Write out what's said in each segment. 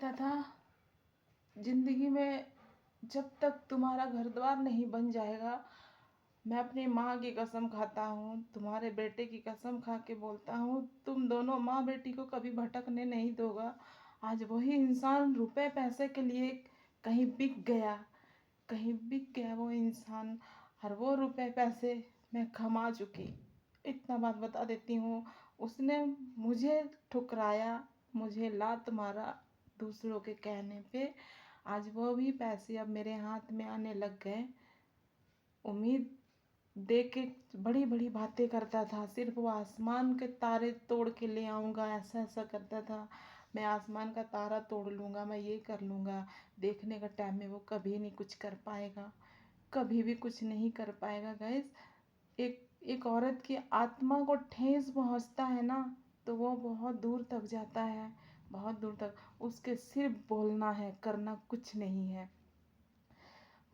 कहता था, ज़िंदगी में जब तक तुम्हारा घर द्वार नहीं बन जाएगा, मैं अपनी माँ की कसम खाता हूँ, तुम्हारे बेटे की कसम खा के बोलता हूँ, तुम दोनों माँ बेटी को कभी भटकने नहीं दोगा। आज वही इंसान रुपए पैसे के लिए कहीं बिक गया, कहीं बिक गया वो इंसान, और वो रुपए पैसे मैं कमा चुकी। इतना बात बता देती हूँ, उसने मुझे ठुकराया, मुझे लात मारा दूसरों के कहने पे। आज वो भी पैसे अब मेरे हाथ में आने लग गए। उम्मीद दे के बड़ी बड़ी बातें करता था, सिर्फ वो आसमान के तारे तोड़ के ले आऊँगा, ऐसा ऐसा करता था। मैं आसमान का तारा तोड़ लूँगा, मैं ये कर लूँगा। देखने का टाइम में वो कभी नहीं कुछ कर पाएगा, कभी भी कुछ नहीं कर पाएगा गाइस। एक एक औरत की आत्मा को ठेस पहुंचता है ना, तो वो बहुत दूर तक जाता है, बहुत दूर तक। उसके सिर्फ बोलना है, करना कुछ नहीं है।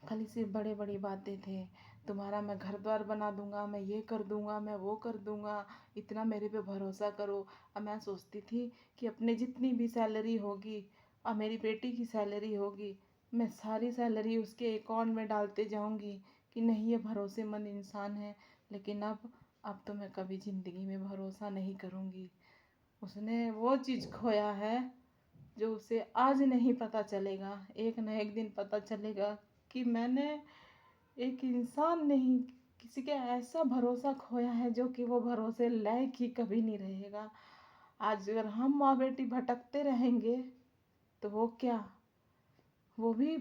खाली सिर्फ बड़े बड़ी बातें थे, तुम्हारा मैं घर द्वार बना दूंगा, मैं ये कर दूंगा, मैं वो कर दूंगा, इतना मेरे पे भरोसा करो। अब मैं सोचती थी कि अपने जितनी भी सैलरी होगी, अब मेरी बेटी की सैलरी होगी, मैं सारी सैलरी उसके अकाउंट में डालते जाऊंगी कि नहीं ये भरोसेमंद इंसान है। लेकिन अब तो मैं कभी ज़िंदगी में भरोसा नहीं करूँगी। उसने वो चीज़ खोया है जो उसे आज नहीं पता चलेगा, एक न एक दिन पता चलेगा कि मैंने एक इंसान नहीं, किसी के ऐसा भरोसा खोया है जो कि वो भरोसे लायक ही कभी नहीं रहेगा। आज अगर हम माँ बेटी भटकते रहेंगे तो वो क्या, वो भी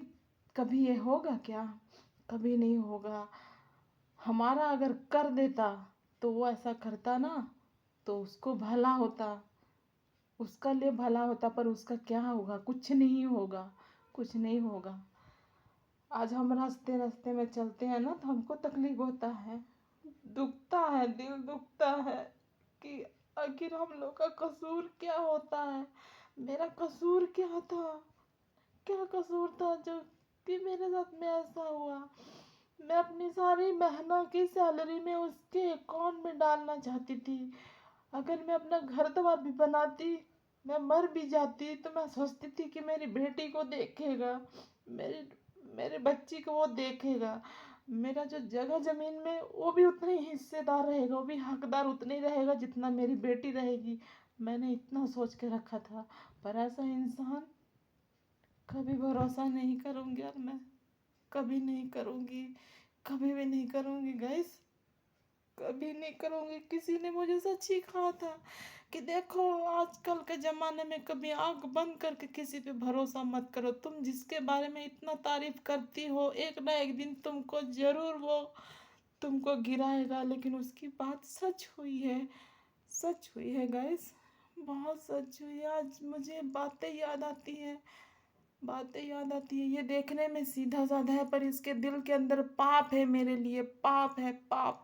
कभी ये होगा क्या? कभी नहीं होगा। हमारा अगर कर देता तो वो ऐसा करता ना, तो उसको भला होता, उसका लिए भला होता, पर उसका क्या होगा? कुछ नहीं होगा, कुछ नहीं होगा। आज हम रास्ते रास्ते में चलते हैं ना, तो हमको तकलीफ होता है, दुखता है, दिल दुखता है कि आखिर हम लोग का कसूर क्या होता है। मेरा कसूर क्या था? क्या कसूर था जो कि मेरे साथ में ऐसा हुआ? मैं अपनी सारी मेहनत की सैलरी में उसके अकाउंट में डालना चाहती थी। अगर मैं अपना घर द्वार भी बनाती, मैं मर भी जाती, तो मैं सोचती थी कि मेरी बेटी को देखेगा, मेरी मेरे बच्ची को वो देखेगा। मेरा जो जगह ज़मीन में वो भी उतना ही हिस्सेदार रहेगा, वो भी हकदार उतना ही रहेगा जितना मेरी बेटी रहेगी। मैंने इतना सोच के रखा था, पर ऐसा इंसान कभी भरोसा नहीं करूँगी यार मैं, कभी नहीं करूँगी, कभी भी नहीं करूँगी गाइस, कभी नहीं करूँगी। किसी ने मुझे सच ही कहा था कि देखो आजकल के ज़माने में कभी आंख बंद करके किसी पे भरोसा मत करो। तुम जिसके बारे में इतना तारीफ करती हो, एक ना एक दिन तुमको ज़रूर वो तुमको गिराएगा। लेकिन उसकी बात सच हुई है, सच हुई है गाइस, बहुत सच हुई है। आज मुझे बातें याद आती हैं, बातें याद आती है। ये देखने में सीधा साधा है, पर इसके दिल के अंदर पाप है, मेरे लिए पाप है, पाप।